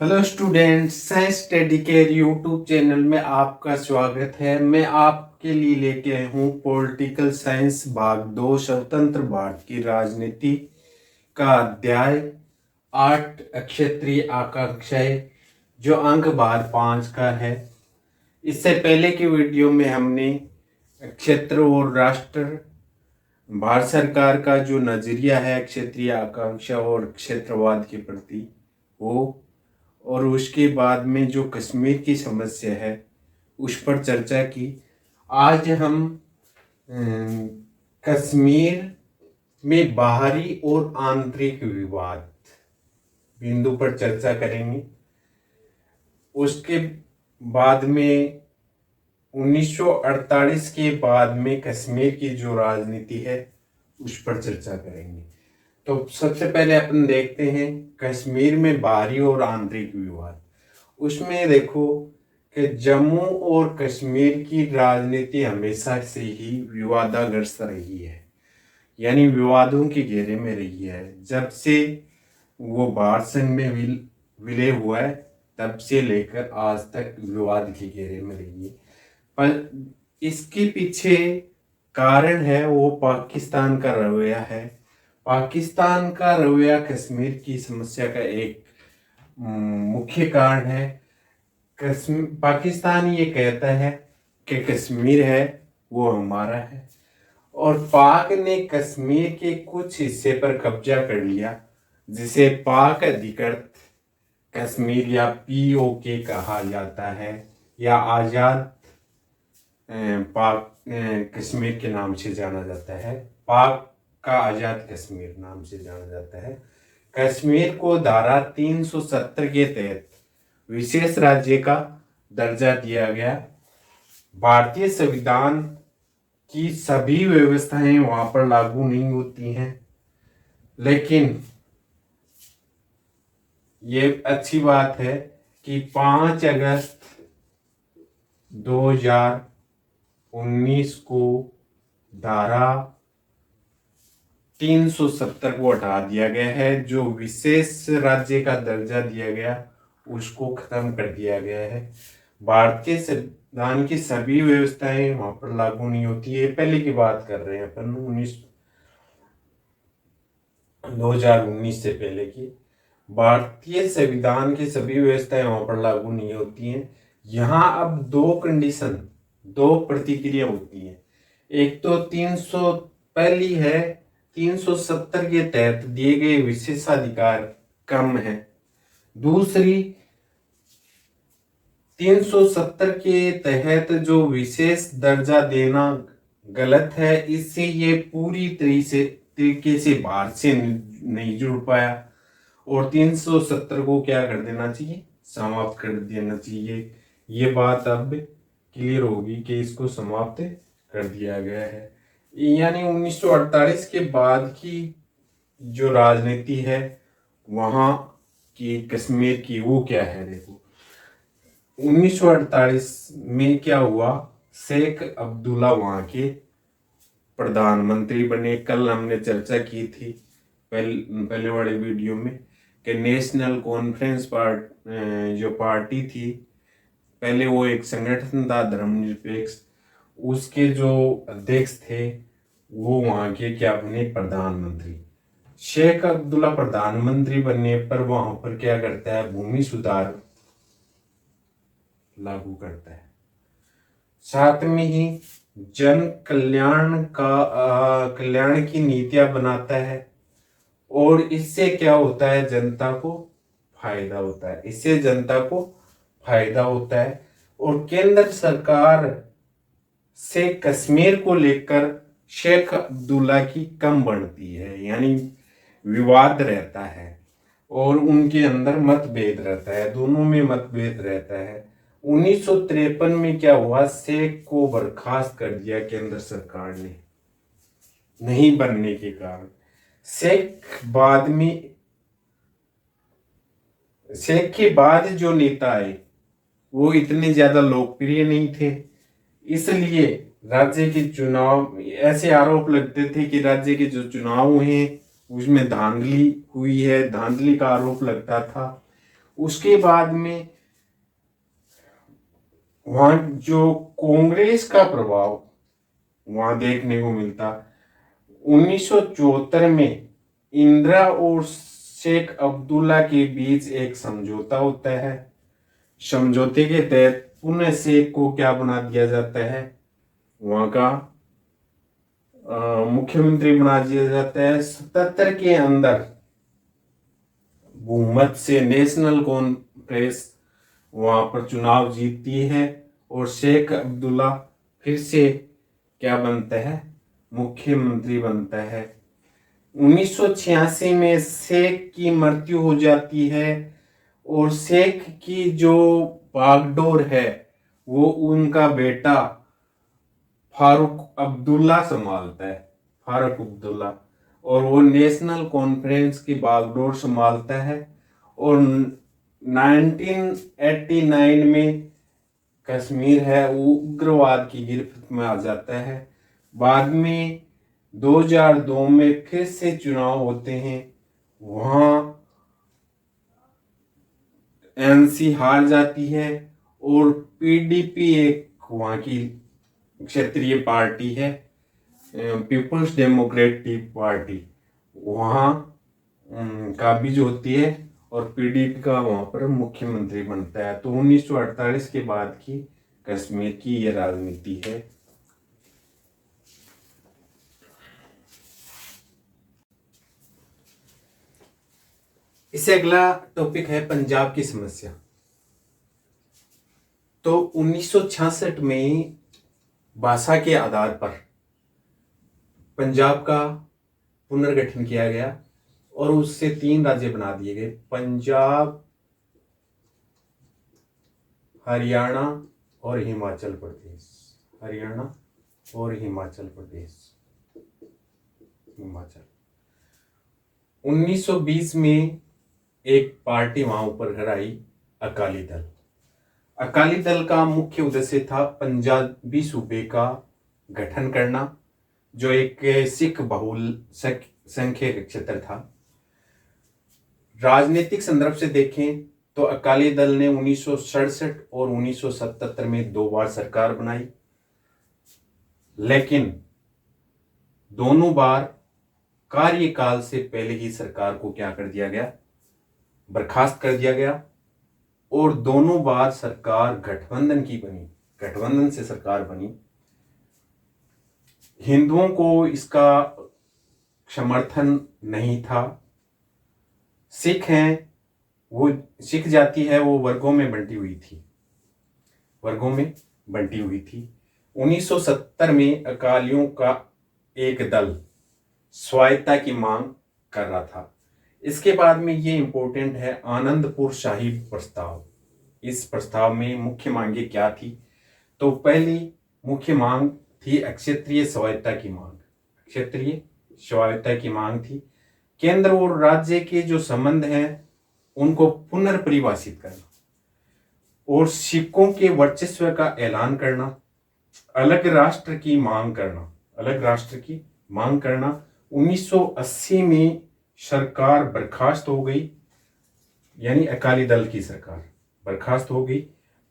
Hello students, science study care YouTube channel में आपका स्वागत है। मैं आपके लिए लेके आया हूँ पॉलिटिकल साइंस भाग 2 स्वतंत्र भारत की राजनीति का अध्याय 8 क्षेत्रीय आकांक्षाएं, जो अंक भार 5 का है। इससे पहले की वीडियो में हमने क्षेत्र और राष्ट्र, भारत सरकार का जो नजरिया है क्षेत्रीय आकांक्षा और क्षेत्रवाद के प्रति वो, और उसके बाद में जो कश्मीर की समस्या है उस पर चर्चा की। आज हम कश्मीर में बाहरी और आंतरिक विवाद बिंदु पर चर्चा करेंगे। उसके बाद में 1948 के बाद में कश्मीर की जो राजनीति है उस पर चर्चा करेंगे। तो सबसे पहले अपन देखते हैं कश्मीर में बाहरी और आंतरिक विवाद। उसमें देखो कि जम्मू और कश्मीर की राजनीति हमेशा से ही विवादाग्रस्त रही है, यानी विवादों के घेरे में रही है। जब से वो भारत संघ में विलय हुआ है तब से लेकर आज तक विवाद के घेरे में रही है। पर इसके पीछे कारण है वो पाकिस्तान का रवैया है। पाकिस्तान का रवैया कश्मीर की समस्या का एक मुख्य कारण है। पाकिस्तान ये कहता है कि कश्मीर है वो हमारा है, और पाक ने कश्मीर के कुछ हिस्से पर कब्जा कर लिया, जिसे पाक अधिकृत कश्मीर या पीओके कहा जाता है, या आज़ाद पाक कश्मीर के नाम से जाना जाता है। पाक का आज़ाद कश्मीर नाम से जाना जाता है। कश्मीर को धारा 370 के तहत विशेष राज्य का दर्जा दिया गया। भारतीय संविधान की सभी व्यवस्थाएं वहां पर लागू नहीं होती हैं, लेकिन ये अच्छी बात है कि 5 अगस्त 2019 को धारा 370 को हटा दिया गया है। जो विशेष राज्य का दर्जा दिया गया उसको खत्म कर दिया गया है। भारतीय संविधान की सभी व्यवस्थाएं वहां पर लागू नहीं होती है। पहले की बात कर रहे हैं अपन 2019 से पहले की। भारतीय संविधान की सभी व्यवस्थाएं वहां पर लागू नहीं होती हैं। यहाँ अब दो प्रतिक्रिया होती है। एक तो 300 पहली है 370 के तहत दिए गए विशेषाधिकार कम है। दूसरी 370 के तहत जो विशेष दर्जा देना गलत है, इससे ये पूरी तरीके से भारत से नहीं जुड़ पाया, और 370 को क्या कर देना चाहिए, समाप्त कर देना चाहिए। ये बात अब क्लियर होगी कि इसको समाप्त कर दिया गया है। यानी 1948 के बाद की जो राजनीति है वहां की कश्मीर की वो क्या है। देखो 1948 में क्या हुआ, शेख अब्दुल्ला वहां के प्रधानमंत्री बने। कल हमने चर्चा की थी पहले वाले वीडियो में कि नेशनल कॉन्फ्रेंस जो पार्टी थी, पहले वो एक संगठन था धर्मनिरपेक्ष, उसके जो अध्यक्ष थे वो वहां के क्या बने, प्रधानमंत्री। शेख अब्दुल्ला प्रधानमंत्री बनने पर वहां पर क्या करता है, भूमि सुधार लागू करता है। साथ में ही जन कल्याण की नीतियां बनाता है, और इससे क्या होता है, जनता को फायदा होता है। इससे जनता को फायदा होता है। और केंद्र सरकार से कश्मीर को लेकर शेख अब्दुल्ला की कम बढ़ती है, यानी विवाद रहता है और उनके अंदर मतभेद रहता है, दोनों में मतभेद रहता है। 1953 में क्या हुआ, शेख को बर्खास्त कर दिया केंद्र सरकार ने, नहीं बनने के कारण। शेख के बाद जो नेता आए वो इतने ज्यादा लोकप्रिय नहीं थे, इसलिए राज्य के चुनाव, ऐसे आरोप लगते थे कि राज्य के जो चुनाव हैं उसमें धांधली हुई है, धांधली का आरोप लगता था। उसके बाद में वहां जो कांग्रेस का प्रभाव वहां देखने को मिलता। 1974 में इंदिरा और शेख अब्दुल्ला के बीच एक समझौता होता है। समझौते के तहत पुनः शेख को क्या बना दिया जाता है, वहां का मुख्यमंत्री बना दिया जाता है। 77 के अंदर बहुमत से नेशनल कॉन्फ्रेंस वहां पर चुनाव जीतती है और शेख अब्दुल्ला फिर से क्या बनता है, मुख्यमंत्री बनता है। 1986 में शेख की मृत्यु हो जाती है और शेख की जो बागडोर है वो उनका बेटा फारूक अब्दुल्ला संभालता है, फारूक अब्दुल्ला, और वो नेशनल कॉन्फ्रेंस की बागडोर संभालता है। और 1989 में कश्मीर है वो उग्रवाद की गिरफ्त में आ जाता है। बाद में 2002 में फिर से चुनाव होते हैं, वहां एनसी हार जाती है और पीडीपी एक वहां की क्षेत्रीय पार्टी है, पीपल्स डेमोक्रेटिक पार्टी, वहां काबिज होती है और पीडीपी का वहां पर मुख्यमंत्री बनता है। तो 1948 के बाद की कश्मीर की यह राजनीति है। इससे अगला टॉपिक है पंजाब की समस्या। तो 1966 में भाषा के आधार पर पंजाब का पुनर्गठन किया गया और उससे 3 राज्य बना दिए गए, पंजाब, हरियाणा और हिमाचल प्रदेश। हरियाणा और हिमाचल प्रदेश। हिमाचल 1920 में एक पार्टी वहां ऊपर घर आई, अकाली दल। अकाली दल का मुख्य उद्देश्य था पंजाबी सूबे का गठन करना, जो एक सिख बहुल संख्यक क्षेत्र था। राजनीतिक संदर्भ से देखें तो अकाली दल ने 1967 और 1977 में 2 बार सरकार बनाई, लेकिन दोनों बार कार्यकाल से पहले ही सरकार को क्या कर दिया गया, बर्खास्त कर दिया गया। और दोनों बार सरकार गठबंधन की बनी, गठबंधन से सरकार बनी। हिंदुओं को इसका समर्थन नहीं था। सिख हैं, वो सिख जाति है वो वर्गों में बंटी हुई थी, वर्गों में बंटी हुई थी। 1970 में अकालियों का एक दल स्वायत्तता की मांग कर रहा था। इसके बाद में ये इंपॉर्टेंट है, आनंदपुर साहिब प्रस्ताव। इस प्रस्ताव में मुख्य मांगे क्या थी? तो पहली मुख्य मांग थी क्षेत्रीय स्वायत्तता की मांग। क्षेत्रीय स्वायत्तता की मांग थी। केंद्र और राज्य के जो संबंध हैं उनको पुनर्परिभाषित करना और सिखों के वर्चस्व का ऐलान करना, अलग राष्ट्र की मांग करना, अलग राष्ट्र की मांग करना। 1980 में सरकार बर्खास्त हो गई, यानी अकाली दल की सरकार बर्खास्त हो गई।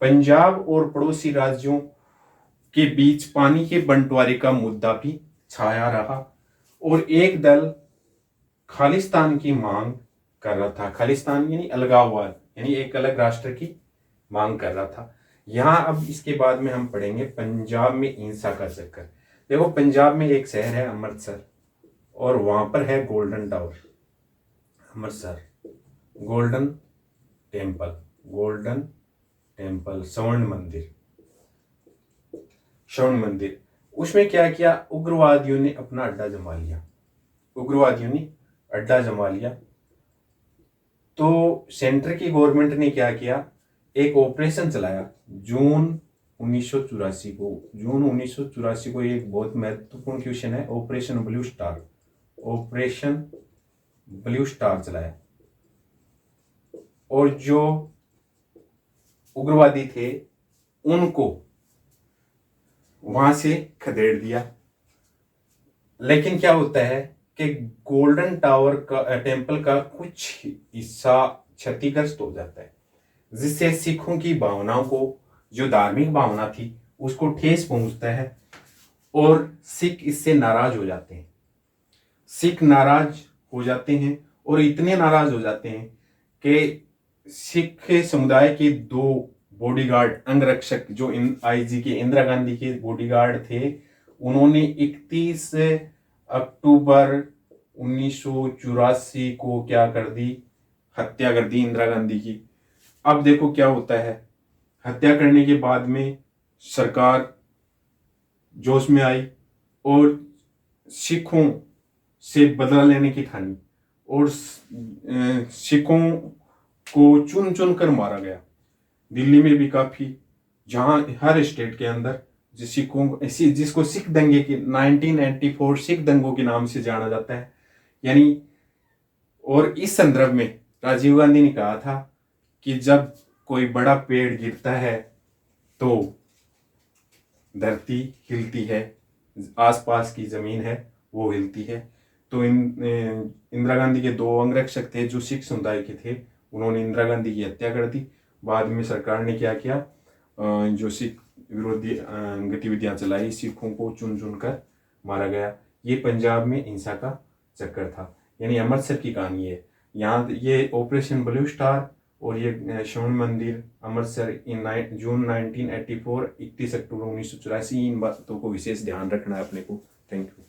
पंजाब और पड़ोसी राज्यों के बीच पानी के बंटवारे का मुद्दा भी छाया रहा और एक दल खालिस्तान की मांग कर रहा था। खालिस्तान यानी अलगाववाद, यानी एक अलग राष्ट्र की मांग कर रहा था। यहां अब इसके बाद में हम पढ़ेंगे पंजाब में हिंसा का चक्कर। देखो, पंजाब में एक शहर है अमृतसर और वहां पर है golden tower. Amritsar golden temple, golden temple, स्वर्ण मंदिर, स्वर्ण मंदिर। उसमें क्या किया, उग्रवादियों ने अपना अड्डा जमा लिया, उग्रवादियों ने अड्डा जमा लिया। तो सेंटर की गवर्नमेंट ने क्या किया, एक ऑपरेशन चलाया जून 1984 को। जून 1984 को एक बहुत महत्वपूर्ण क्वेश्चन है, operation blue star. Operation blue star चलाया और जो उग्रवादी थे उनको वहां से खदेड़ दिया। लेकिन क्या होता है कि गोल्डन टावर का टेम्पल का कुछ हिस्सा क्षतिग्रस्त हो जाता है। जिससे सिखों की भावनाओं को, जो धार्मिक भावना थी, उसको ठेस पहुंचता है और सिख इससे नाराज हो जाते हैं। सिख नाराज हो जाते हैं और इतने नाराज हो जाते हैं कि सिख समुदाय के दो बॉडीगार्ड, अंगरक्षक, जो आईजी के इंदिरा गांधी के बॉडीगार्ड थे, उन्होंने 31 अक्टूबर 1984 को क्या कर दी, हत्या कर दी इंदिरा गांधी की। अब देखो क्या होता है, हत्या करने के बाद में सरकार जोश में आई और सिखों से बदला लेने की ठानी और सिखों को चुन चुन कर मारा गया। दिल्ली में भी काफी, जहां हर स्टेट के अंदर जिस सिखों जिसको सिख दंगे के 1984 सिख दंगों के नाम से जाना जाता है, यानी, और इस संदर्भ में राजीव गांधी ने कहा था कि जब कोई बड़ा पेड़ गिरता है तो धरती हिलती है, आसपास की जमीन है वो हिलती है। तो इंदिरा गांधी के दो अंगरक्षक थे जो सिख समुदाय के थे, उन्होंने इंदिरा गांधी की हत्या कर दी। बाद में सरकार ने क्या किया, जो सिख विरोधी गतिविधियां चलाई, सिखों को चुन चुन कर मारा गया। ये पंजाब में हिंसा का चक्कर था, यानी अमृतसर की कहानी है। यहाँ ये ऑपरेशन ब्लू स्टार और ये स्वर्ण मंदिर अमृतसर इन जून 1984, 31 अक्टूबर 1984, इन बातों को विशेष ध्यान रखना है अपने को। Thank you.